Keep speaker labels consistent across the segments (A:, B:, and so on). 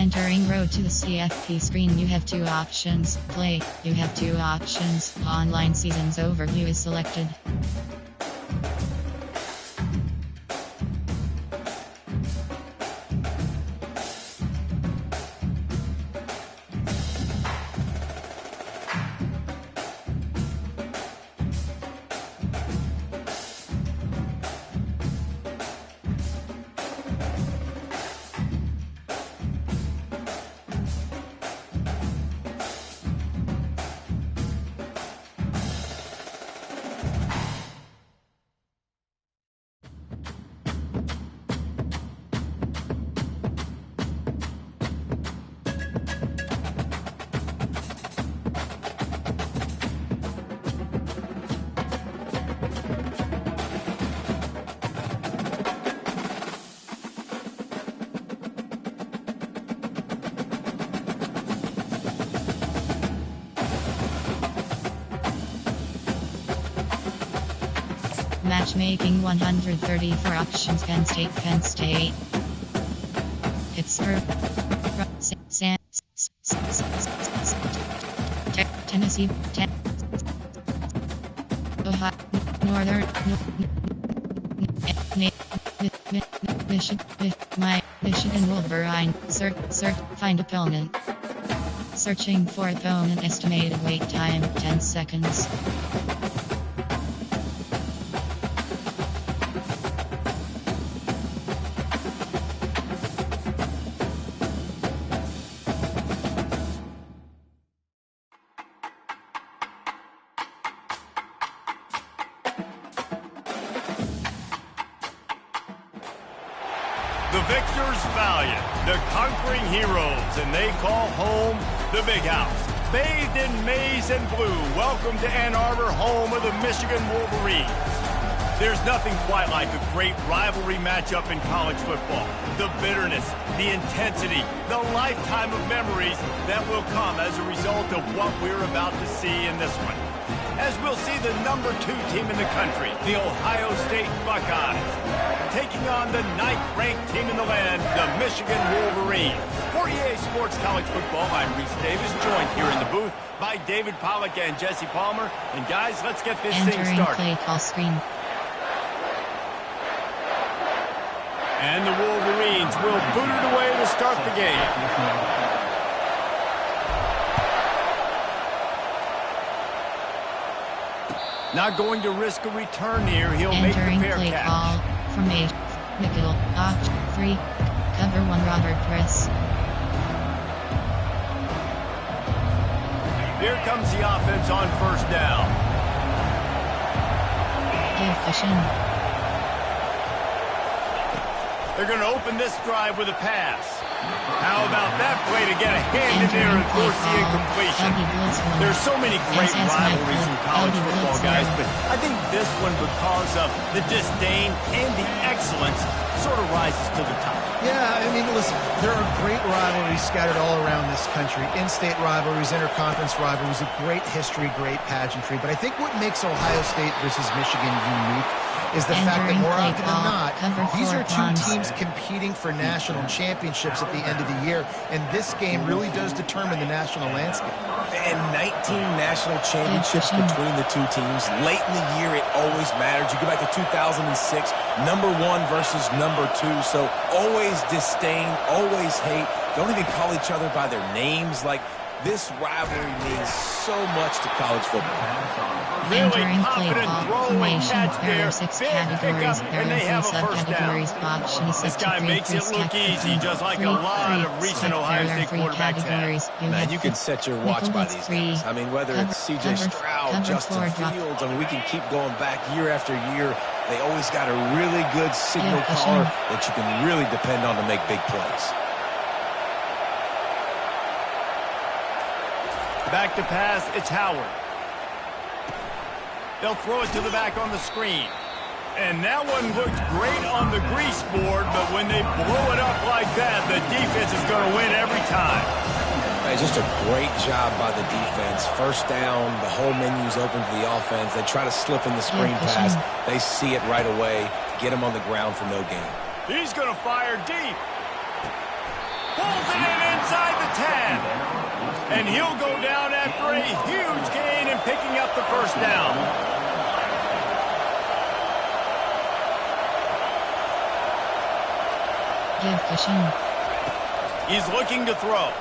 A: Entering road to the CFP screen, you have two options. Play, you have two options. Online seasons overview is selected. Matchmaking 130 for options. Penn State. Pittsburgh. Tennessee. Ohio. Northern. Michigan Wolverine. Find opponent. Searching for opponent. Estimated wait time 10 seconds.
B: The victors valiant, the conquering heroes, and they call home the Big House. Bathed in maize and blue, welcome to Ann Arbor, home of the Michigan Wolverines. There's nothing quite like a great rivalry matchup in college football. The bitterness, the intensity, the lifetime of memories that will come as a result of what we're about to see in this one. As we'll see the number 2 team in the country, the Ohio State Buckeyes, taking on the 9th-ranked team in the land, the Michigan Wolverines. For EA Sports College Football, I'm Reese Davis, joined here in the booth by David Pollack and Jesse Palmer. And guys, let's get this thing started.
A: Play call screen.
B: And the Wolverines will boot it away to start the game. Not going to risk a return here. He'll make the fair
A: play
B: catch.
A: Call. Formation. Nickel. Option 3. Cover 1 Robert Press.
B: Here comes the offense on first down.
A: Efficient.
B: They're going to open this drive with a pass. How about that play to get a hand in there and force the incompletion? There's so many great rivalries in college football, guys, but I think this one, because of the disdain and the excellence, sort of rises to the top.
C: Yeah, I mean, listen, there are great rivalries scattered all around this country. In-state rivalries, interconference rivalries, a great history, great pageantry. But I think what makes Ohio State versus Michigan unique is the fact that more often than not, these are two teams competing for national championships at the end of the year, and this game really does determine the national landscape.
D: And 19 national championships between the two teams. Late in the year, it always matters. You go back to 2006, number 1 versus number 2, so always disdain, always hate. Don't even call each other by their names. Like, this rivalry means so much to college football.
B: Really confident throw and catch there.
A: 6 categories.
B: And they have a first down. This guy makes it look easy, just like a lot of recent Ohio State quarterbacks have.
D: Man, you can set your watch by these guys. I mean, whether it's C.J. Stroud, Justin Fields, I mean, we can keep going back year after year. They always got a really good signal caller that you can really depend on to make big plays.
B: Back to pass, it's Howard. They'll throw it to the back on the screen. And that one looked great on the grease board, but when they blow it up like that, the defense is going to win every time.
D: Hey, just a great job by the defense. First down, the whole menu's open to the offense. They try to slip in the screen pass. They see it right away, get him on the ground for no gain.
B: He's going to fire deep. Pulls it in inside the 10. And he'll go down after a huge gain and picking up the first down.
A: Give cushion.
B: He's looking to throw.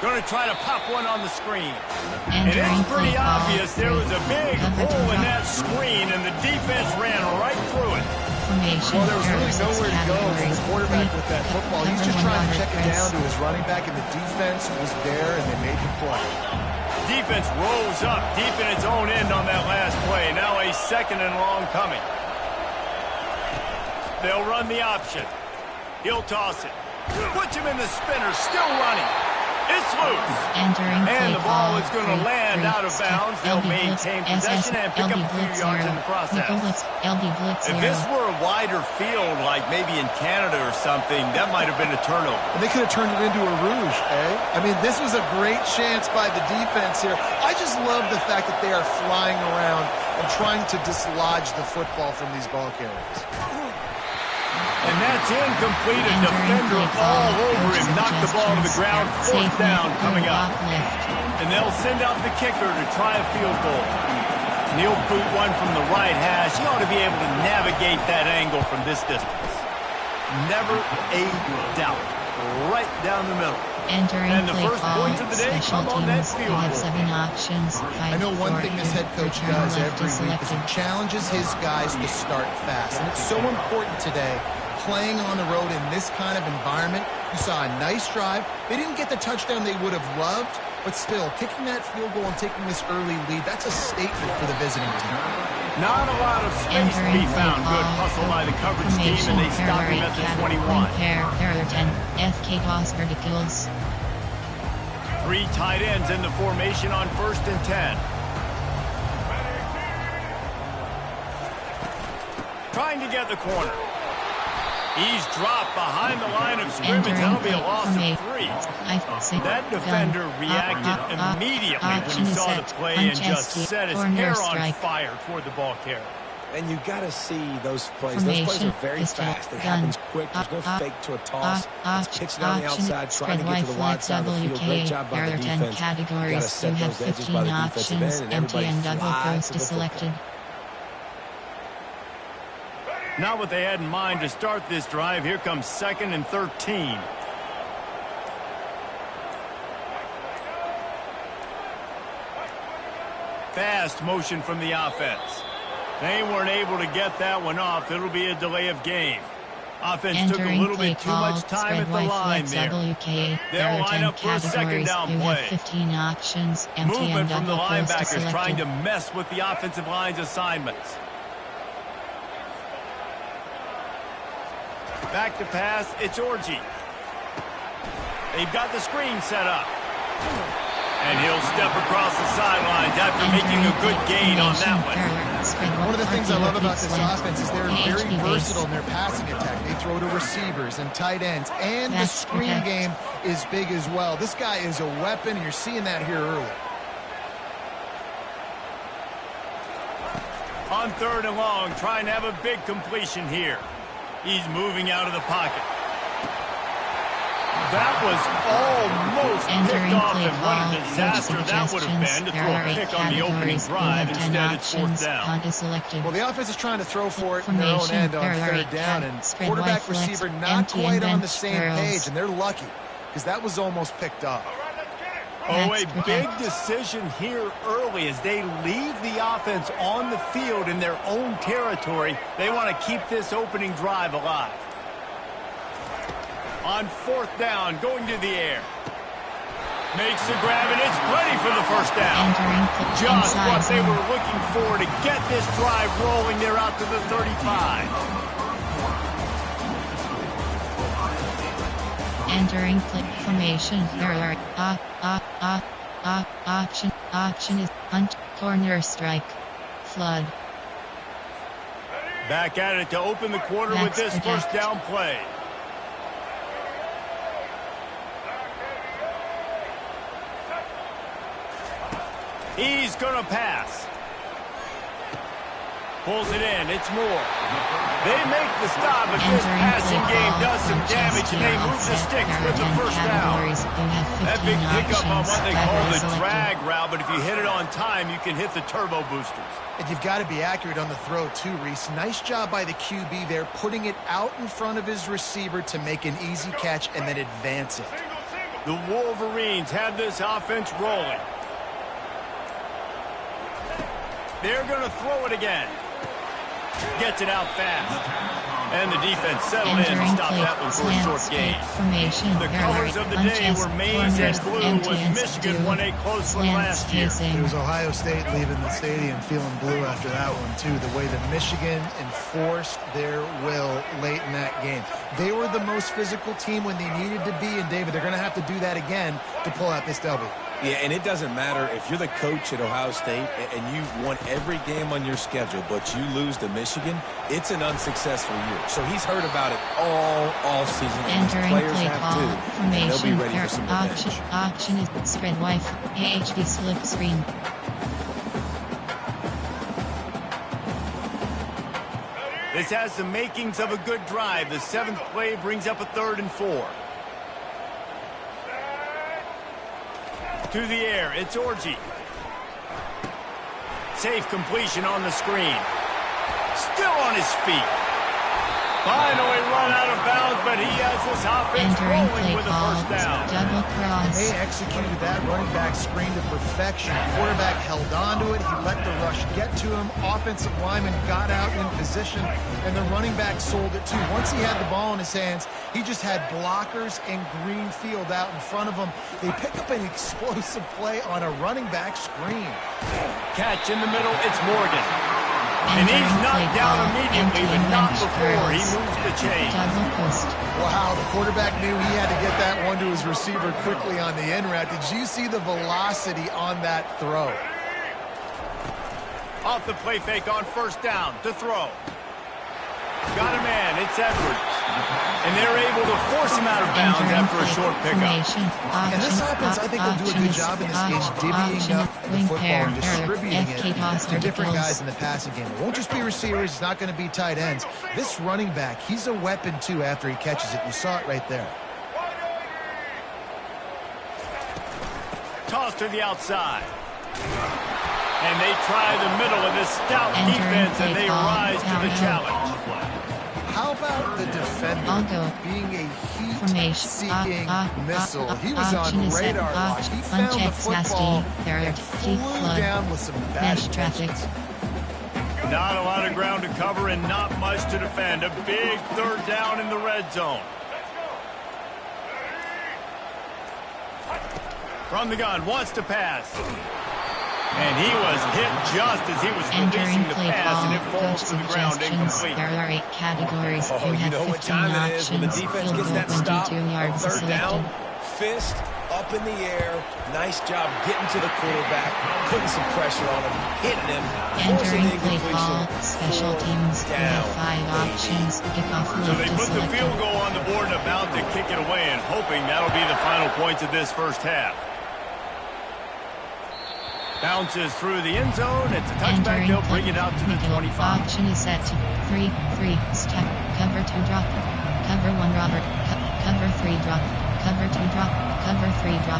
B: Going to try to pop one on the screen. And it's pretty obvious there was a big hole in that screen, and the defense ran right through it.
C: Well, there was really nowhere to go for the quarterback with that football. He's just trying to check it down to his running back, and the defense was there, and they made the play.
B: Defense rolls up deep in its own end on that last play. Now a 2nd and long coming. They'll run the option. He'll toss it. Puts him in the spinner, still running. It's loose. And the ball is going to land out of bounds. They'll maintain possession and pick up a few yards in the process. If this were a wider field, like maybe in Canada or something, that might have been a turnover.
C: And they could have turned it into a rouge, eh? I mean, this was a great chance by the defense here. I just love the fact that they are flying around and trying to dislodge the football from these ball carriers.
B: And that's incomplete. A defender all over him. Knocked the ball to the ground. 4th down coming up. And they'll send out the kicker to try a field goal. And he'll boot one from the right hash. He ought to be able to navigate that angle from this distance. Never a doubt. Right down the middle. And the first points of the day come on that field goal.
A: 7 options.
C: I know one thing this head coach does every week is he challenges his guys to start fast. And it's so important today, playing on the road in this kind of environment. You saw a nice drive. They didn't get the touchdown they would have loved, but still, kicking that field goal and taking this early lead, that's a statement for the visiting team.
B: Not a lot of space to be found. Good hustle by the coverage team, and they stop him at the 21.
A: Error 10. FK toss verticals.
B: 3 tight ends in the formation on 1st and 10. Trying to get the corner. He's dropped behind the line of scrimmage. That'll be a loss of 3. That defender reacted immediately when he saw the play and just set his hair on fire toward the ball carrier.
D: And you got to see those plays. Those plays are very fast. It happens quick. There's no fake to a toss. It's pitching on the outside, trying to get to the wide side of the field. Great job by the defense. You got to set those edges by the defensive end, and everybody flies to the football.
B: Not what they had in mind to start this drive. Here comes 2nd and 13. Fast motion from the offense. They weren't able to get that one off. It'll be a delay of game. Offense took a little bit too much time at the line there. They'll line up for a 2nd down play.
A: 15 options.
B: Movement from the linebackers trying to mess with the offensive line's assignments. Back to pass, it's Orji. They've got the screen set up. And he'll step across the sidelines after making a good gain on that one.
C: One of the things I love about this offense is they're very versatile in their passing attack. They throw to receivers and tight ends, and the screen game is big as well. This guy is a weapon, and you're seeing that here early.
B: On 3rd and long, trying to have a big completion here. He's moving out of the pocket. That was almost picked off, and what a disaster that would have been to throw a pick on the opening drive. Instead, it's 4th down.
C: Well, the offense is trying to throw for it in their own end on 3rd down, and quarterback receiver not quite on the same page, and they're lucky because that was almost picked off.
B: Oh, a big decision here early as they leave the offense on the field in their own territory. They want to keep this opening drive alive. On 4th down, going to the air. Makes the grab, and it's plenty for the first down. Just what they were looking for to get this drive rolling. They're out to the 35.
A: Entering click formation. Option is punt, corner strike, flood.
B: Back at it to open the quarter with this first down play. He's going to pass. Pulls it in. It's Moore. They make the stop, but this passing game does some damage, and they move the sticks with the first down. That big pickup on what they call the drag route, but if you hit it on time, you can hit the turbo boosters.
C: And you've got to be accurate on the throw, too, Reese. Nice job by the QB there, putting it out in front of his receiver to make an easy catch and then advance it.
B: The Wolverines have this offense rolling. They're going to throw it again. Gets it out fast. And the defense settled in to stop that one for a short gain. The colors of the day were maize and blue, with Michigan won a close one last year.
C: It was Ohio State leaving the stadium feeling blue after that one, too. The way that Michigan enforced their will late in that game. They were the most physical team when they needed to be, and David, they're going to have to do that again to pull out this W.
D: Yeah, and it doesn't matter if you're the coach at Ohio State and you've won every game on your schedule, but you lose to Michigan, it's an unsuccessful year. So he's heard about it all season, and his players have too, and they'll be ready for some revenge.
A: Option is spread wife, AHD split screen.
B: This has the makings of a good drive. The seventh play brings up a 3rd and 4. To the air, it's Orji. Safe completion on the screen. Still on his feet. Finally run out of bounds, but he has this offense rolling with a first down.
A: Double cross.
C: They executed that running back screen to perfection. Quarterback held on to it. He let the rush get to him. Offensive lineman got out in position, and the running back sold it too. Once he had the ball in his hands, he just had blockers and green field out in front of him. They pick up an explosive play on a running back screen.
B: Catch in the middle, it's Morgan. And he's knocked down immediately, but not before he moves the chain.
C: Wow, the quarterback knew he had to get that one to his receiver quickly on the in route. Did you see the velocity on that throw?
B: Off the play fake on first down to throw. Got a man, it's Edwards. And they're able to force him out of bounds after a short pickup.
C: And this offense, I think, will do a good job in this game divvying up the football and distributing it. They're different guys in the passing game. It won't just be receivers. It's not going to be tight ends. This running back, he's a weapon, too, after he catches it. You saw it right there.
B: Toss to the outside. And they try the middle of this stout defense, and they rise to the challenge.
C: How about the defender being a heat-seeking missile? He was on radar watch. He found the football and flew down with some bad traffic.
B: Not a lot of ground to cover and not much to defend. A big 3rd down in the red zone. From the gun, wants to pass. And he was hit just as he was releasing the pass, and it falls to the ground incomplete.
A: There are 8 categories.
D: You know what time it is when the defense gets that stop. 3rd down, fist up in the air. Nice job getting to the quarterback, putting some pressure on him, hitting him, forcing the incompletion.
A: Special teams have 5 options. Kickoff
B: so they put the field goal on the board and about to kick it away, and hoping that'll be the final points of this first half. Bounces through the end zone. It's a touchback. They'll bring it out to the 25.
A: Option is set to 3, step, cover 2 drop, cover 1 Robert, cover 3 drop, cover 2 drop, cover 3 drop.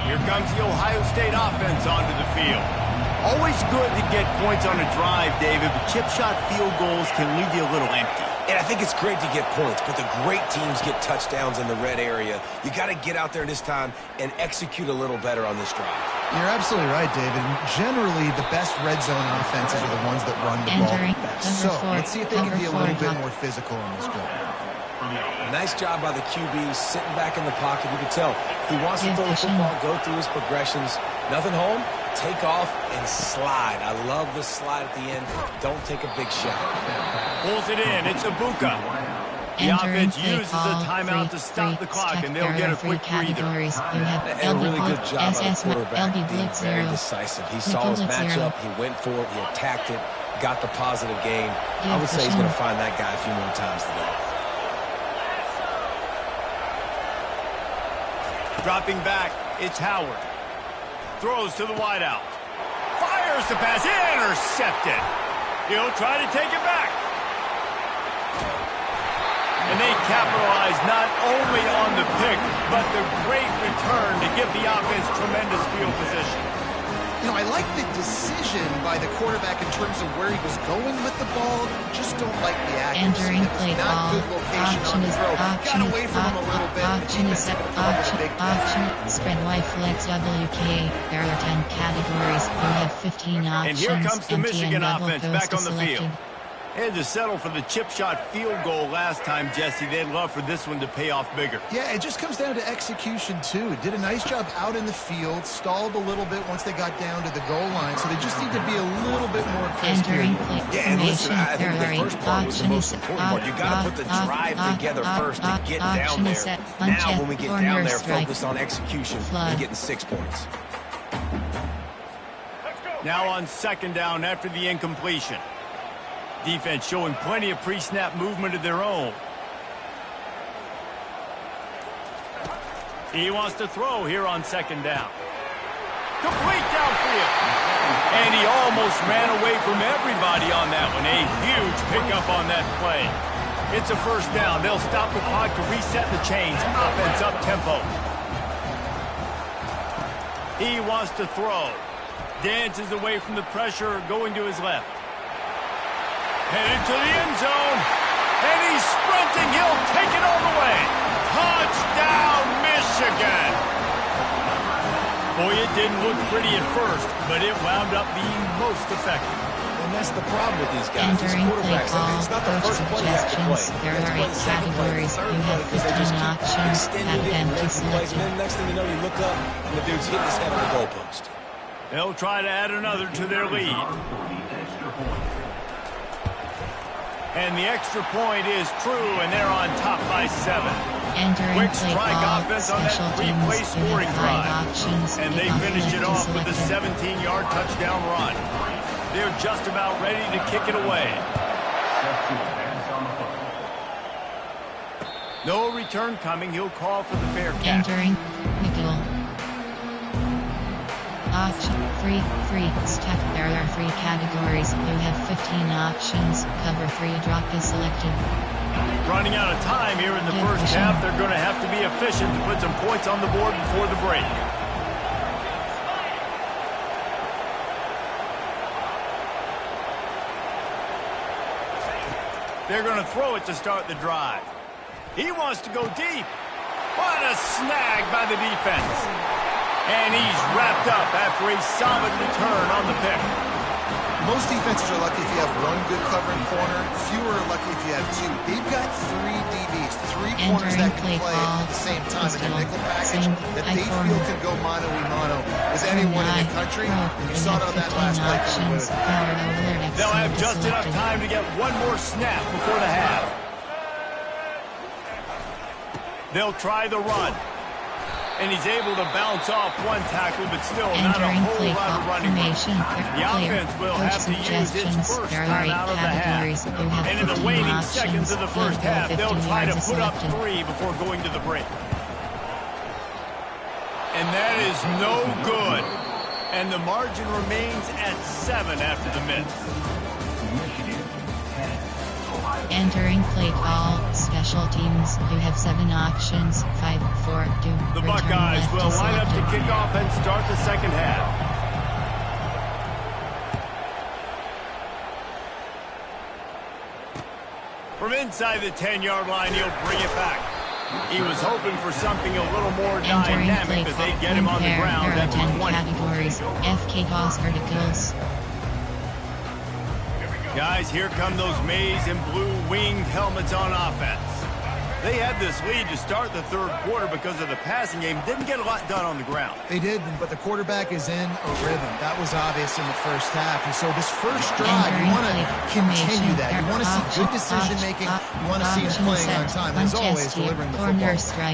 B: Here comes the Ohio State offense onto the field. Always good to get points on a drive, David, but chip shot field goals can leave you a little empty.
D: And I think it's great to get points, but the great teams get touchdowns in the red area. You got to get out there this time and execute a little better on this drive.
C: You're absolutely right, David. Generally, the best red zone offenses are the ones that run the ball the best. So let's see if they can be a little bit more physical in this drive.
D: Nice job by the QB, sitting back in the pocket. You can tell he wants to throw the football, go through his progressions. Nothing home, take off, and slide. I love the slide at the end. Don't take a big shot.
B: Pulls it in. It's Ibuka. The offense uses a timeout to stop the clock, and they'll get a quick breather.
D: And a really good job by the quarterback being very decisive. He saw his matchup. He went for it. He attacked it. Got the positive gain. I would say he's going to find that guy a few more times today.
B: Dropping back, it's Howard. Throws to the wideout. Fires the pass. Intercepted. He'll try to take it back. And they capitalize not only on the pick, but the great return to give the offense tremendous field position.
C: You know, I like the decision by the quarterback in terms of where he was going with the ball. Just don't like the accuracy.
A: Entering
C: It was
A: play
C: not
A: ball.
C: good location
A: Option
C: on the
A: is
C: throw.
A: option
C: Got away from him a little bit.
A: option is set. Option spread Y flex WK. There are 10 categories. You have 15 options.
B: And here comes the
A: Empty
B: Michigan
A: and double
B: offense
A: throws
B: back on the
A: selected.
B: field. They had to settle for the chip shot field goal last time, Jesse. They'd love for this one to pay off bigger.
C: Yeah, it just comes down to execution, too. Did a nice job out in the field, stalled a little bit once they got down to the goal line, so they just need to be a little bit more crisp
A: Entering
C: here.
A: play
D: Yeah, and listen, I think
A: formation.
D: the first part was the most important part. You got to put the drive together first to get down there. Now, when we get down there, focus on execution and getting 6 points.
B: Now on second down after the incompletion. Defense showing plenty of pre-snap movement of their own. He wants to throw here on second down. Complete downfield. And he almost ran away from everybody on that one. A huge pickup on that play. It's a first down. They'll stop the clock to reset the chains. Offense up tempo. He wants to throw. Dances away from the pressure, going to his left. Headed to the end zone. And he's sprinting. He'll take it all the way. Touchdown, Michigan. Boy, it didn't look pretty at first, but it wound up being most effective.
D: And that's the problem with these guys. These
A: Entering play
D: quarterbacks,
A: call.
D: it's not the
A: Coach
D: first play you have to play.
A: suggestions. There
D: You have to
A: are
D: play
A: 8
D: the second play, the
A: categories.
D: third
A: You
D: play,
A: have
D: because they just
A: 15
D: keep
A: options.
D: extending
A: Have
D: it and
A: empty
D: making plays. And then
A: selected.
D: next thing you know, you look up, and the dude's hitting his head on the goalpost.
B: They'll try to add another to their lead. And the extra point is true, and they're on top by 7.
A: Entering
B: Quick
A: play
B: strike
A: call.
B: offense on that
A: Special
B: three-play
A: teams. You
B: scoring
A: have 5
B: drive.
A: options.
B: And they
A: Kickoff
B: finished it
A: empty
B: off with a
A: selected.
B: 17-yard touchdown run. They're just about ready to kick it away. No return coming. He'll call for the fair catch.
A: Entering nickel. Option free step. There are 3 categories. You have 15 options. Cover 3 drop is selected.
B: Running out of time here in the first half. They're going to have to be efficient to put some points on the board before the break. They're going to throw it to start the drive. He wants to go deep. What a snag by the defense. And he's wrapped up after a solid return on the pick.
C: Most defenses are lucky if you have 1 good covering corner. Fewer are lucky if you have 2. They've got 3 DBs, 3 corners that can play at the same time in a nickel package that they feel can go mano-a-mano with anyone in the country. And you saw it on that last play coming with it.
B: They'll have just enough time to get one more snap before the half. They'll try the run. And he's able to bounce off 1 tackle, but still not a whole lot of running room. The offense will have to use its first time out of the half. And in the waning seconds of the first half, they'll try to put up 3 before going to the break. And that is no good. And the margin remains at 7 after the miss.
A: Entering play call. Special teams. You have 7 options. 5, 4, 2.
B: The Buckeyes will line up to kick off and start the second half. From inside the 10-yard line, he'll bring it back. He was hoping for something a little more dynamic, but they get him on the ground at the 20.
A: Categories. FK toss articles.
B: Guys, here come those maize and blue winged helmets on offense. They had this lead to start the third quarter because of the passing game. Didn't get a lot done on the ground.
C: They did, but the quarterback is in a rhythm. That was obvious in the first half. And so this first drive, you want to continue that. You want to see good decision-making. You want to see him playing on time. And as always, delivering the football.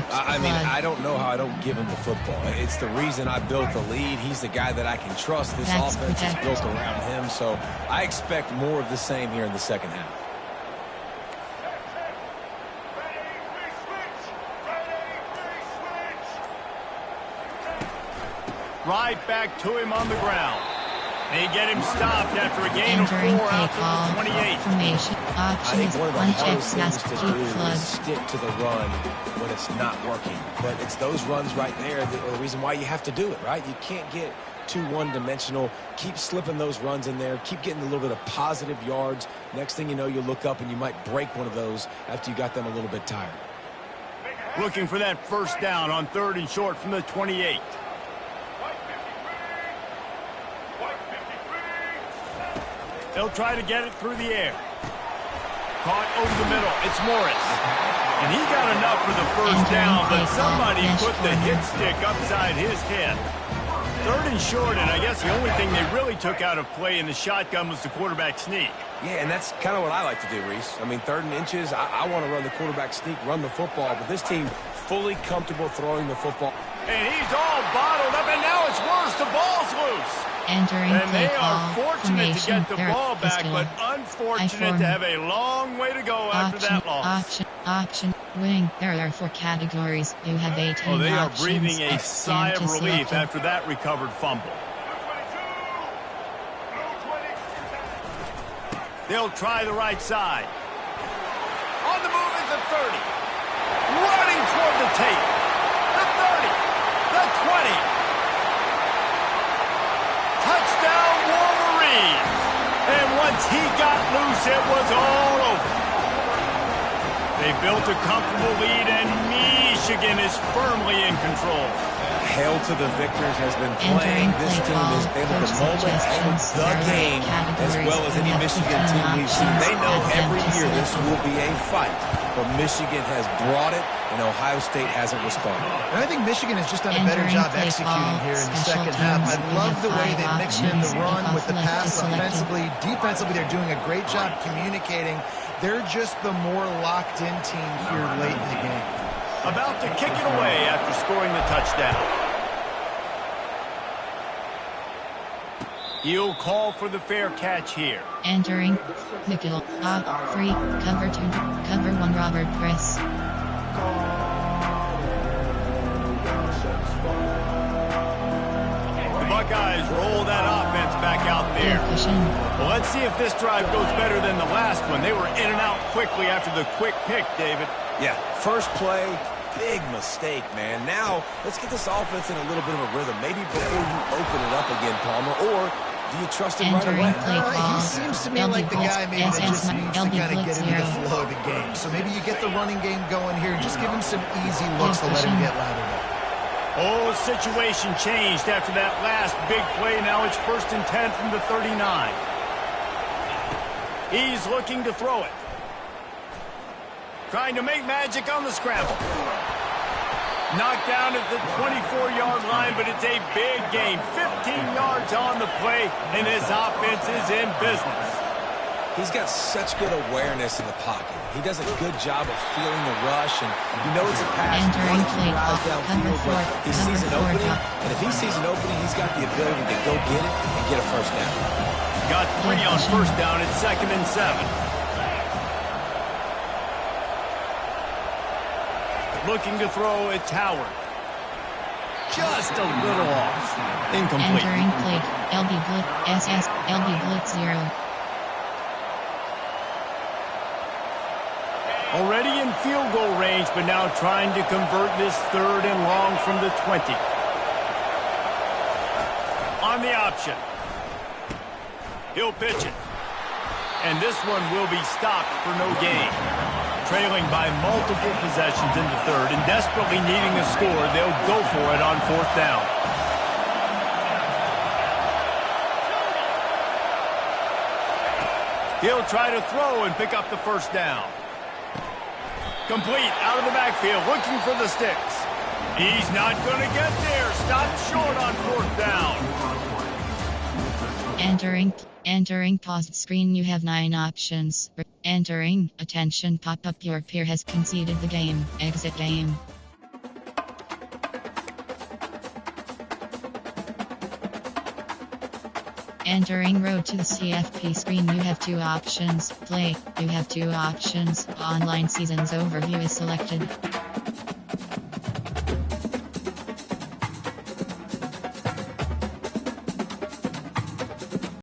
D: I mean, I don't know how I don't give him the football. It's the reason I built the lead. He's the guy that I can trust. This offense is built around him. So I expect more of the same here in the second half.
B: Right back to him on the ground. They get him stopped after a gain
A: Entering
B: of 4
A: play
B: out
A: call.
B: to the 28.
A: Formation.
D: I think
A: Options.
D: one of the
A: One
D: hardest
A: check
D: things
A: pass.
D: to do
A: Keep flood.
D: is stick to the run when it's not working. But it's those runs right there that are the reason why you have to do it, right? You can't get too one-dimensional. Keep slipping those runs in there. Keep getting a little bit of positive yards. Next thing you know, you look up and you might break one of those after you got them a little bit tired.
B: Looking for that first down on 3rd and short from the 28. They'll try to get it through the air. Caught over the middle. It's Morris. And he got enough for the first down, but somebody put the hit stick upside his head. 3rd and short, and I guess the only thing they really took out of play in the shotgun was the quarterback sneak.
D: Yeah, and that's kind of what I like to do, Reese. I mean, 3rd and inches, I want to run the quarterback sneak, run the football, but this team fully comfortable throwing the football.
B: And he's all bottled up, and now it's worse. The ball's loose.
A: Entering
B: And
A: play
B: they
A: call.
B: are fortunate to get the
A: Formation.
B: ball back, but unfortunate to have a long way to go after that loss.
A: Option. Wing. There are 4 categories. You have 18
B: Oh, they are
A: options.
B: breathing a sigh
A: Stand
B: of
A: to
B: relief
A: selected.
B: after that recovered fumble. They'll try the right side. On the move is the 30. Running toward the tape. The 30. The 20. Touchdown, Wolverines. And once he got loose, it was all over. They built a comfortable lead, and Michigan is firmly in control.
D: Hail to the victors has been playing. This team has been able to handle the game as well as any Michigan team we've seen. They know every year this will be a fight, but Michigan has brought it, and Ohio State hasn't responded.
C: And I think Michigan has just done a better job executing here in the second half. I love the way they mix in the run with the pass offensively. Defensively, they're doing a great job communicating. They're just the more locked-in team here late in the game.
B: About to kick it away after scoring the touchdown. He'll call for the fair catch here.
A: Entering. Nickel. 3. Cover 2. Cover 1. Robert Press.
B: The Buckeyes roll that offense back out there. Well, let's see if this drive goes better than the last one. They were in and out quickly after the quick pick, David.
D: Yeah, first play, big mistake, man. Now, let's get this offense in a little bit of a rhythm. Maybe before you open it up again, Palmer, or do you trust him right away?
C: He seems to me like the guy maybe that just needs to kind of get into the flow of the game. So maybe you get the running game going here and just give him some easy looks to let him get lathered up.
B: Oh, situation changed after that last big play. Now it's 1st and 10 from the 39. He's looking to throw it. Trying to make magic on the scramble. Knocked down at the 24-yard line, but it's a big gain. 15 yards on the play, and this offense is in business.
D: He's got such good awareness in the pocket. He does a good job of feeling the rush, and you know it's a pass.
A: Entering play
D: Drive
A: call.
D: downfield, but he sees an opening, and if he sees an opening, he's got the ability to go get it and get a first down.
B: Got 3 on first down at 2nd and 7. Looking to throw, it's Howard. Just a little off. Incomplete.
A: Entering play. LB Blitz. SS. LB Blitz 0.
B: Already in field goal range, but now trying to convert this 3rd and long from the 20. On the option. He'll pitch it. And this one will be stopped for no gain. Trailing by multiple possessions in the 3rd and desperately needing a score, they'll go for it on 4th down. He'll try to throw and pick up the first down. Complete out of the backfield, looking for the sticks. He's not going to get there. Stopped short on 4th down.
A: Entering paused screen. You have 9 options. Entering. Attention pop-up. Your peer has conceded the game. Exit game. Entering road to the CFP screen. You have 2 options. Play. You have 2 options. Online seasons overview is selected.